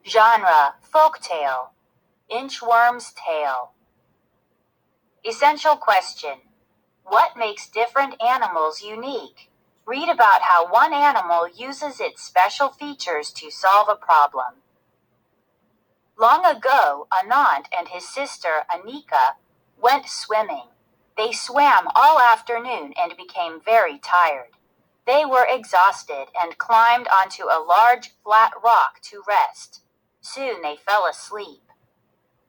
Genre, folktale. Inchworm's tale. Essential question. What makes different animals unique? Read about how one animal uses its special features to solve a problem. Long ago, Anand and his sister Anika went swimming. They swam all afternoon and became very tired. They were exhausted and climbed onto a large flat rock to rest. Soon they fell asleep.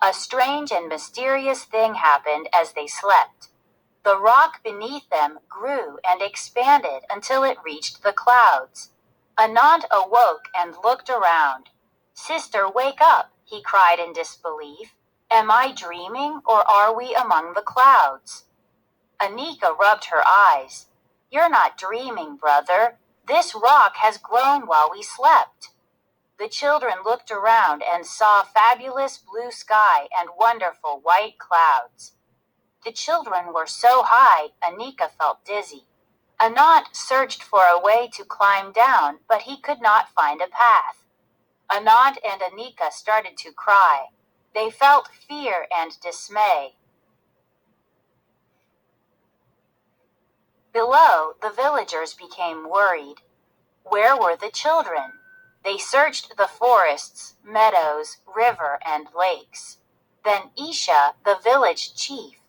A strange and mysterious thing happened as they slept. The rock beneath them grew and expanded until it reached the clouds. Anand awoke and looked around. "Sister, wake up," he cried in disbelief. "Am I dreaming or are we among the clouds?" Anika rubbed her eyes. "You're not dreaming, brother. This rock has grown while we slept." The children looked around and saw fabulous blue sky and wonderful white clouds. The children were so high, Anika felt dizzy. Anand searched for a way to climb down, but he could not find a path. Anand and Anika started to cry. They felt fear and dismay. Below, the villagers became worried. Where were the children? They searched the forests, meadows, river, and lakes. Then Isha, the village chief,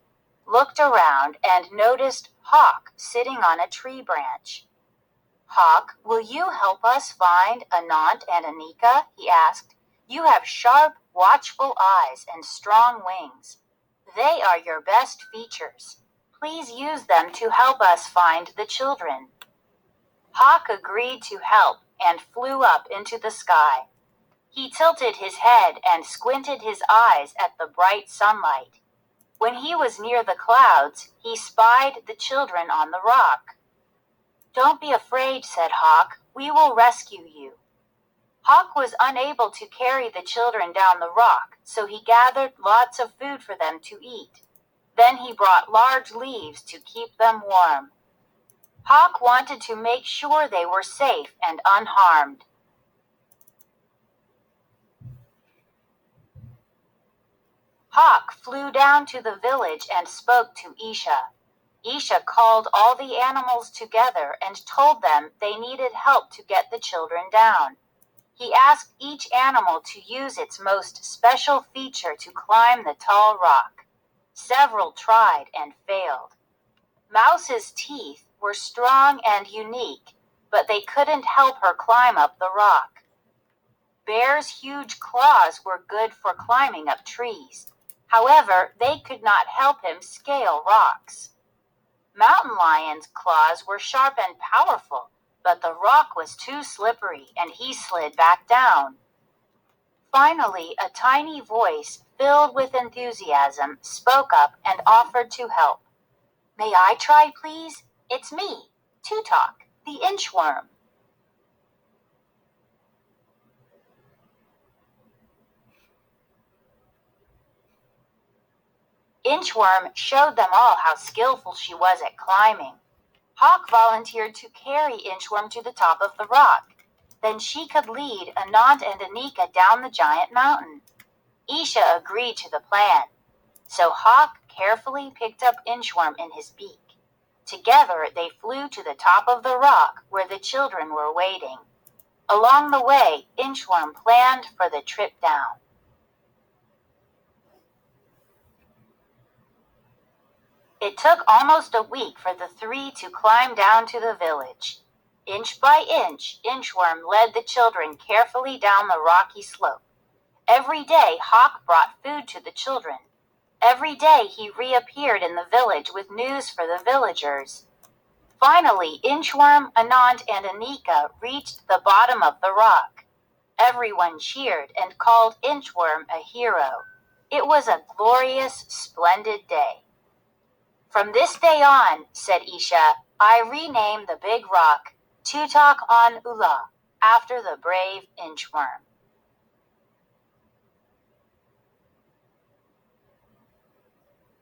looked around and noticed Hawk sitting on a tree branch. "Hawk, will you help us find Anand and Anika?" he asked. "You have sharp, watchful eyes and strong wings. They are your best features. Please use them to help us find the children." Hawk agreed to help and flew up into the sky. He tilted his head and squinted his eyes at the bright sunlight. When he was near the clouds, he spied the children on the rock. "Don't be afraid," said Hawk. "We will rescue you." Hawk was unable to carry the children down the rock, so he gathered lots of food for them to eat. Then he brought large leaves to keep them warm. Hawk wanted to make sure they were safe and unharmed. Hawk flew down to the village and spoke to Isha. Isha called all the animals together and told them they needed help to get the children down. He asked each animal to use its most special feature to climb the tall rock. Several tried and failed. Mouse's teeth were strong and unique, but they couldn't help her climb up the rock. Bear's huge claws were good for climbing up trees. However, they could not help him scale rocks. Mountain lion's claws were sharp and powerful, but the rock was too slippery and he slid back down. Finally, a tiny voice, filled with enthusiasm, spoke up and offered to help. "May I try, please? It's me, Tutok, the inchworm." Inchworm showed them all how skillful she was at climbing. Hawk volunteered to carry Inchworm to the top of the rock. Then she could lead Anand and Anika down the giant mountain. Isha agreed to the plan. So Hawk carefully picked up Inchworm in his beak. Together they flew to the top of the rock where the children were waiting. Along the way, Inchworm planned for the trip down. It took almost a week for the three to climb down to the village. Inch by inch, Inchworm led the children carefully down the rocky slope. Every day, Hawk brought food to the children. Every day he reappeared in the village with news for the villagers. Finally, Inchworm, Anand, and Anika reached the bottom of the rock. Everyone cheered and called Inchworm a hero. It was a glorious, splendid day. "From this day on," said Isha, "I rename the big rock Tutok on Ula, after the brave Inchworm."